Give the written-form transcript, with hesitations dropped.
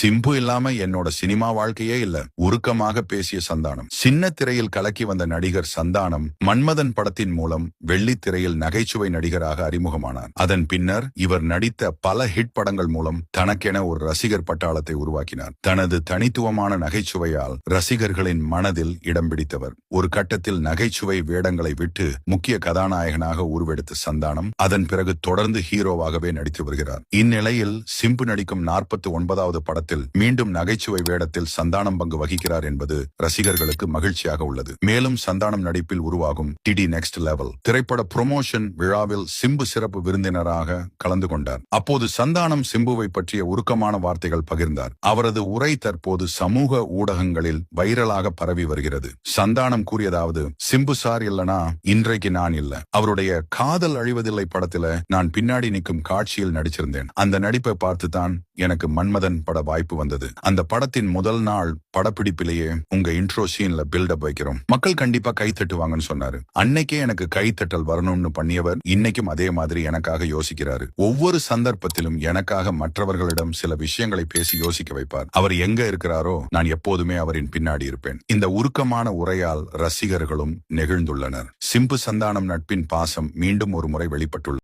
சிம்பு இல்லாம என்னோட சினிமா வாழ்க்கையே இல்ல. உருக்கமாக பேசிய சந்தானம். சின்ன திரையில் கலக்கி வந்த நடிகர் சந்தானம் மன்மதன் படத்தின் மூலம் வெள்ளித்திரையில் நகைச்சுவை நடிகராக அறிமுகமானார். அதன் பின்னர் இவர் நடித்த பல ஹிட் படங்கள் மூலம் தனக்கென ஒரு ரசிகர் பட்டாளத்தை உருவாக்கினார். தனது தனித்துவமான நகைச்சுவையால் ரசிகர்களின் மனதில் இடம் பிடித்தவர். ஒரு கட்டத்தில் நகைச்சுவை வேடங்களை விட்டு முக்கிய கதாநாயகனாக உருவெடுத்த சந்தானம் அதன் பிறகு தொடர்ந்து ஹீரோவாகவே நடித்து வருகிறார். இந்நிலையில் சிம்பு நடிக்கும் 49வது படத்தில் மீண்டும் நகைச்சுவை வேடத்தில் சந்தானம் பங்கு வகிக்கிறார் என்பது ரசிகர்களுக்கு மகிழ்ச்சியாக உள்ளது. மேலும் சந்தானம் நடிப்பில் உருவாகும் டிடி நெக்ஸ்ட் லெவல் திரைப்பட ப்ரொமோஷன் விழாவில் சிம்பு சிறப்பு விருந்தினராக கலந்து கொண்டார். அப்போது சந்தானம் சிம்புவை பற்றிய உருக்கமான வார்த்தைகள் பகிர்ந்தார். அவரது உரை தற்போது சமூக ஊடகங்களில் வைரலாக பரவி வருகிறது. சந்தானம் கூறியதாவது, சிம்பு சார் இல்லனா இன்றைக்கு நான் இல்ல. அவருடைய காதல் அழிவதில்லை படத்துல நான் பின்னாடி நிற்கும் காட்சியில் நடிச்சிருந்தேன். அந்த நடிப்பை பார்த்துதான் எனக்கு மன்மதன் பட வாய்ப்பு வந்தது. அந்த படத்தின் முதல் நாள் படப்பிடிப்பிலேயே உங்க இன்ட்ரோ சீன்ல பில்டப் வைக்கிறோம், மக்கள் கண்டிப்பா கை தட்டுவாங்கன்னு சொன்னாரு. அன்னைக்கே எனக்கு கைத்தட்டல் வரணும்னு பண்ணியவர் இன்னைக்கும் அதே மாதிரி எனக்காக யோசிக்கிறாரு. ஒவ்வொரு சந்தர்ப்பத்திலும் எனக்காக மற்றவர்களிடம் சில விஷயங்களை பேசி யோசிக்க வைப்பார். அவர் எங்க இருக்கிறாரோ நான் எப்போதுமே அவரின் பின்னாடி இருப்பேன். இந்த உருக்கமான உரையால் ரசிகர்களும் நெகிழ்ந்துள்ளனர். சிம்பு சந்தானம் நட்பின் பாசம் மீண்டும் ஒரு முறை வெளிப்பட்டுள்ளது.